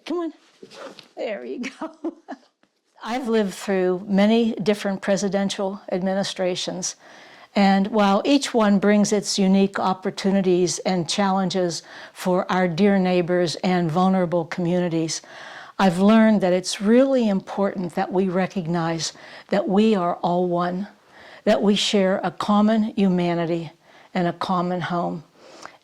Come on. There you go. I've lived through many different presidential administrations, and while each one brings its unique opportunities and challenges for our dear neighbors and vulnerable communities, I've learned that it's really important that we recognize that we are all one, that we share a common humanity and a common home,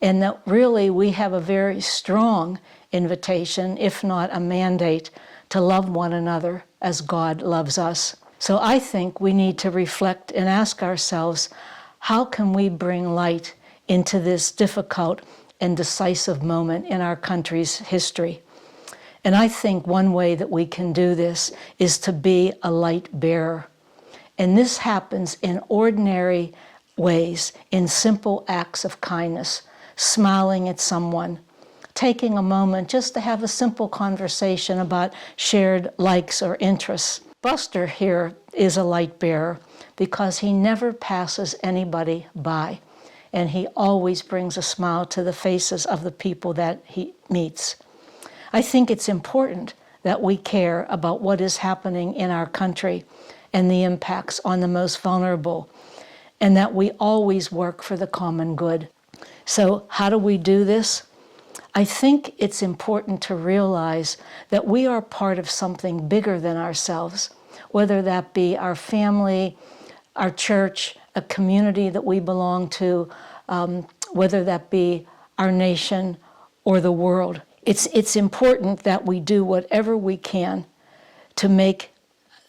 and that really we have a very strong invitation, if not a mandate, to love one another as God loves us. So I think we need to reflect and ask ourselves, how can we bring light into this difficult and decisive moment in our country's history? And I think one way that we can do this is to be a light bearer. And this happens in ordinary ways, in simple acts of kindness, smiling at someone, taking a moment just to have a simple conversation about shared likes or interests. Buster here is a light bearer because he never passes anybody by, and he always brings a smile to the faces of the people that he meets. I think it's important that we care about what is happening in our country and the impacts on the most vulnerable, and that we always work for the common good. So how do we do this? I think it's important to realize that we are part of something bigger than ourselves, whether that be our family, our church, a community that we belong to, whether that be our nation or the world. It's important that we do whatever we can to make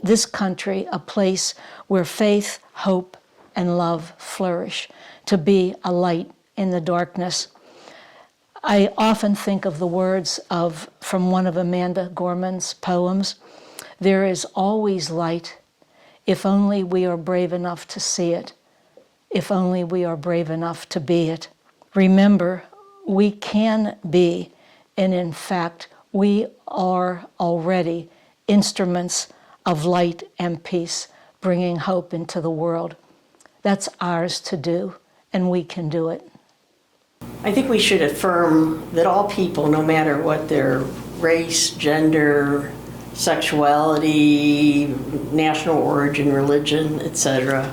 this country a place where faith, hope, and love flourish, to be a light in the darkness. I often think of the words from one of Amanda Gorman's poems, "There is always light, if only we are brave enough to see it, if only we are brave enough to be it." Remember, we can be, and in fact, we are already instruments of light and peace, bringing hope into the world. That's ours to do, and we can do it. I think we should affirm that all people, no matter what their race, gender, sexuality, national origin, religion, etc.,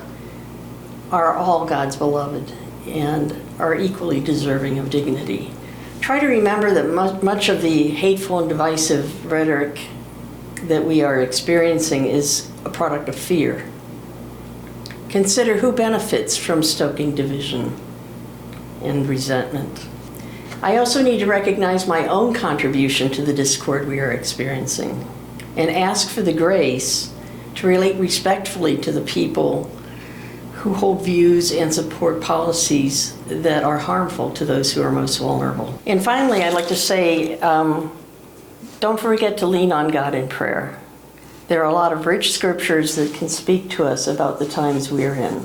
are all God's beloved and are equally deserving of dignity. Try to remember that much of the hateful and divisive rhetoric that we are experiencing is a product of fear. Consider who benefits from stoking division and resentment. I also need to recognize my own contribution to the discord we are experiencing and ask for the grace to relate respectfully to the people who hold views and support policies that are harmful to those who are most vulnerable. And finally, I'd like to say, don't forget to lean on God in prayer. There are a lot of rich scriptures that can speak to us about the times we are in.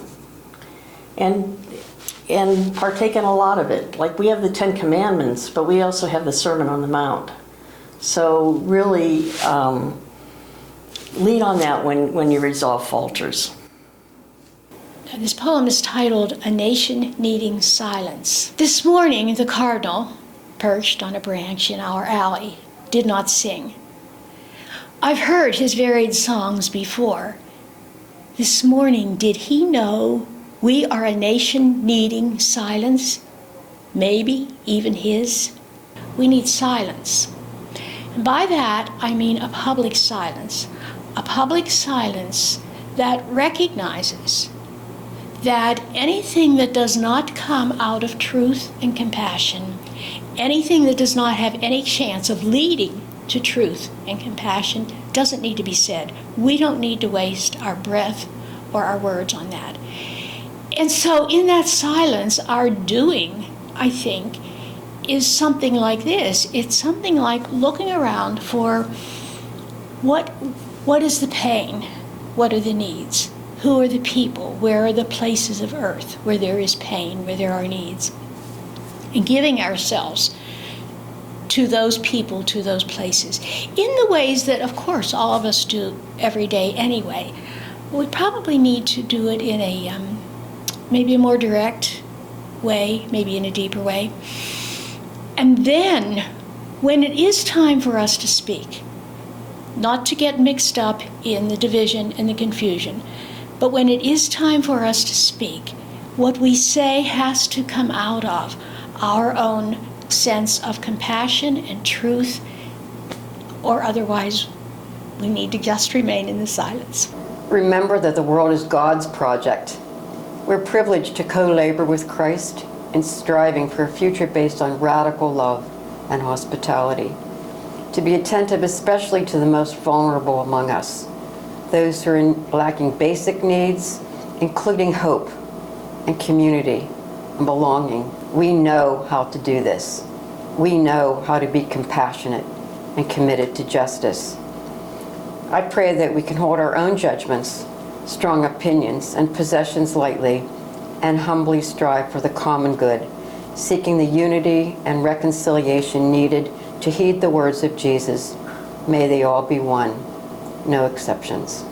And partake in a lot of it. Like, we have the 10 Commandments, but we also have the Sermon on the Mount. So really lean on that when your resolve falters. Now, this poem is titled "A Nation Needing Silence." This morning, the cardinal, perched on a branch in our alley, did not sing. I've heard his varied songs before. This morning, did he know we are a nation needing silence? Maybe even his. We need silence. And by that, I mean a public silence that recognizes that anything that does not come out of truth and compassion, anything that does not have any chance of leading to truth and compassion, doesn't need to be said. We don't need to waste our breath or our words on that. And so in that silence, our doing, I think, is something like this. It's something like looking around for what is the pain? What are the needs? Who are the people? Where are the places of earth where there is pain, where there are needs? And giving ourselves to those people, to those places, in the ways that, of course, all of us do every day anyway. We probably need to do it in a maybe a more direct way, maybe in a deeper way. And then When it is time for us to speak, not to get mixed up in the division and the confusion, but when it is time for us to speak, what we say has to come out of our own sense of compassion and truth, or otherwise we need to just remain in the silence. Remember that the world is God's project. We're privileged to co-labor with Christ in striving for a future based on radical love and hospitality. To be attentive especially to the most vulnerable among us, those who are lacking basic needs, including hope and community and belonging. We know how to do this. We know how to be compassionate and committed to justice. I pray that we can hold our own judgments, strong opinions, and possessions lightly, and humbly strive for the common good, seeking the unity and reconciliation needed to heed the words of Jesus. May they all be one, no exceptions.